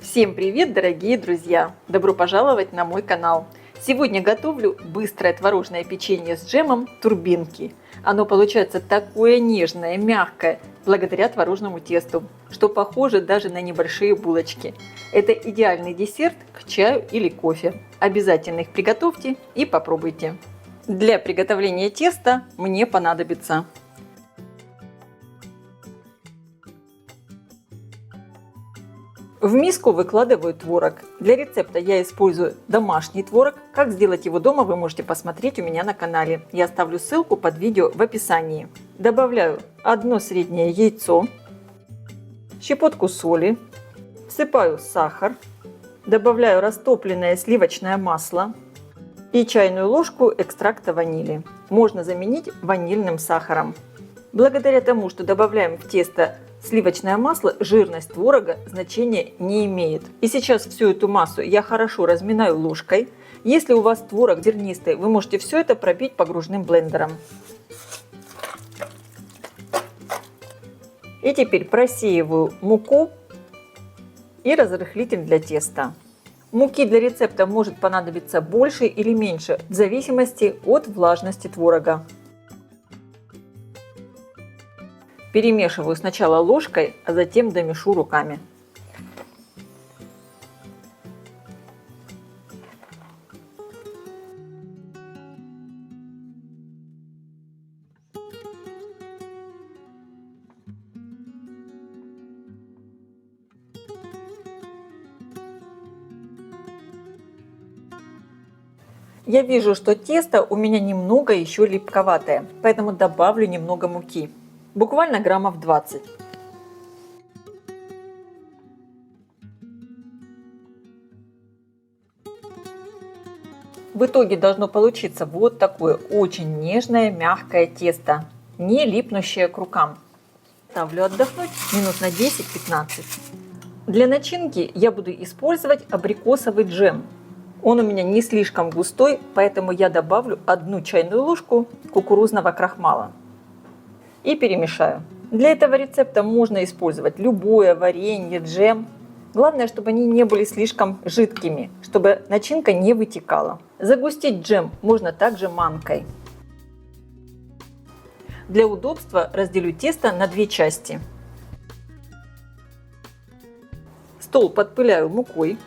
Всем привет, дорогие друзья! Добро пожаловать на мой канал! Сегодня готовлю быстрое творожное печенье с джемом турбинки. Оно получается такое нежное, мягкое, благодаря творожному тесту, что похоже даже на небольшие булочки. Это идеальный десерт к чаю или кофе. Обязательно их приготовьте и попробуйте. Для приготовления теста мне понадобится в миску выкладываю творог. Для рецепта я использую домашний творог. Как сделать его дома, вы можете посмотреть у меня на канале. Я оставлю ссылку под видео в описании. Добавляю одно среднее яйцо, щепотку соли, всыпаю сахар, добавляю растопленное сливочное масло и чайную ложку экстракта ванили. Можно заменить ванильным сахаром. Благодаря тому, что добавляем в тесто сливочное масло, жирность творога значения не имеет. И сейчас всю эту массу я хорошо разминаю ложкой. Если у вас творог зернистый, вы можете все это пробить погружным блендером. И теперь просеиваю муку и разрыхлитель для теста. Муки для рецепта может понадобиться больше или меньше, в зависимости от влажности творога. Перемешиваю сначала ложкой, а затем домешу руками. Я вижу, что тесто у меня немного еще липковатое, поэтому добавлю немного муки. Буквально граммов 20. В итоге должно получиться вот такое очень нежное, мягкое тесто, не липнущее к рукам. Ставлю отдохнуть минут на 10-15. Для начинки я буду использовать абрикосовый джем. Он у меня не слишком густой, поэтому я добавлю 1 чайную ложку кукурузного крахмала. И перемешаю. Для этого рецепта можно использовать любое варенье, джем. Главное, чтобы они не были слишком жидкими, чтобы начинка не вытекала. Загустить джем можно также манкой. Для удобства разделю тесто на 2 части. Стол подпыляю мукой.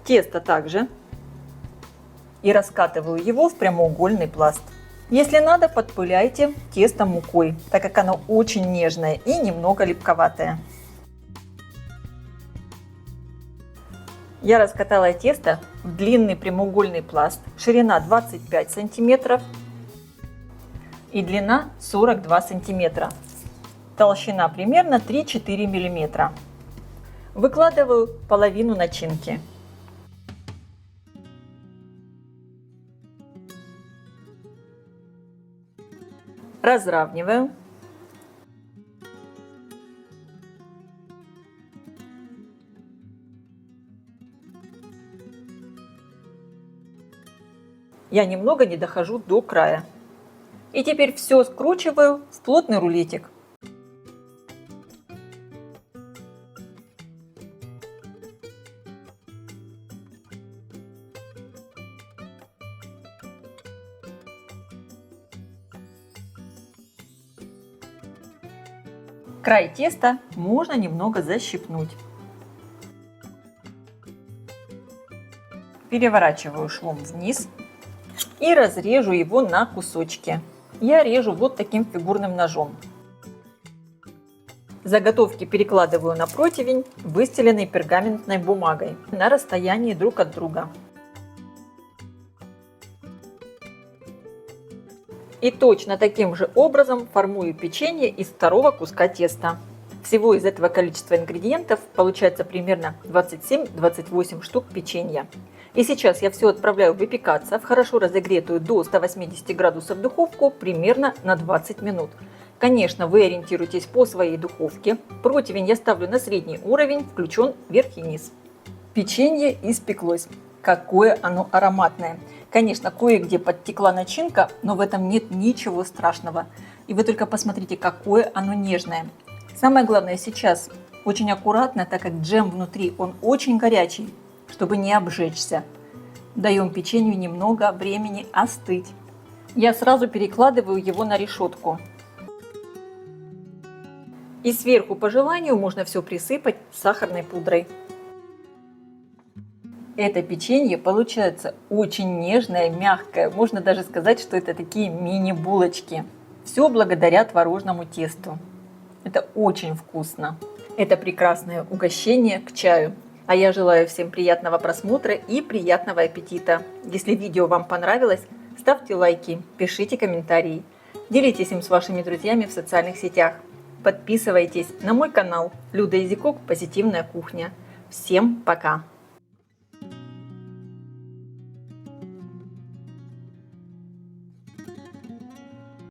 Тесто также. И раскатываю его в прямоугольный пласт. Если надо, подпыляйте тесто мукой, так как оно очень нежное и немного липковатое. Я раскатала тесто в длинный прямоугольный пласт, ширина 25 см и длина 42 см, толщина примерно 3-4 мм. Выкладываю половину начинки. Разравниваю. Я немного не дохожу до края. И теперь все скручиваю в плотный рулетик. Край теста можно немного защипнуть. Переворачиваю швом вниз и разрежу его на кусочки. Я режу вот таким фигурным ножом. Заготовки перекладываю на противень, выстеленный пергаментной бумагой на расстоянии друг от друга. И точно таким же образом формую печенье из второго куска теста. Всего из этого количества ингредиентов получается примерно 27-28 штук печенья. И сейчас я все отправляю выпекаться в хорошо разогретую до 180 градусов духовку примерно на 20 минут. Конечно, вы ориентируйтесь по своей духовке. Противень я ставлю на средний уровень, включен верх и низ. Печенье испеклось. Какое оно ароматное! Конечно, кое-где подтекла начинка, но в этом нет ничего страшного. И вы только посмотрите, какое оно нежное. Самое главное сейчас Очень аккуратно, так как джем внутри, он очень горячий, чтобы не обжечься. Даем печенью немного времени остыть. Я сразу перекладываю его на решетку. И сверху по желанию можно все присыпать сахарной пудрой. Это печенье получается очень нежное, мягкое. Можно даже сказать, что это такие мини-булочки. Все благодаря творожному тесту. Это очень вкусно. Это прекрасное угощение к чаю. А я желаю всем приятного просмотра и приятного аппетита. Если видео вам понравилось, ставьте лайки, пишите комментарии. Делитесь им с вашими друзьями в социальных сетях. Подписывайтесь на мой канал Люда Изикок «Позитивная кухня». Всем пока!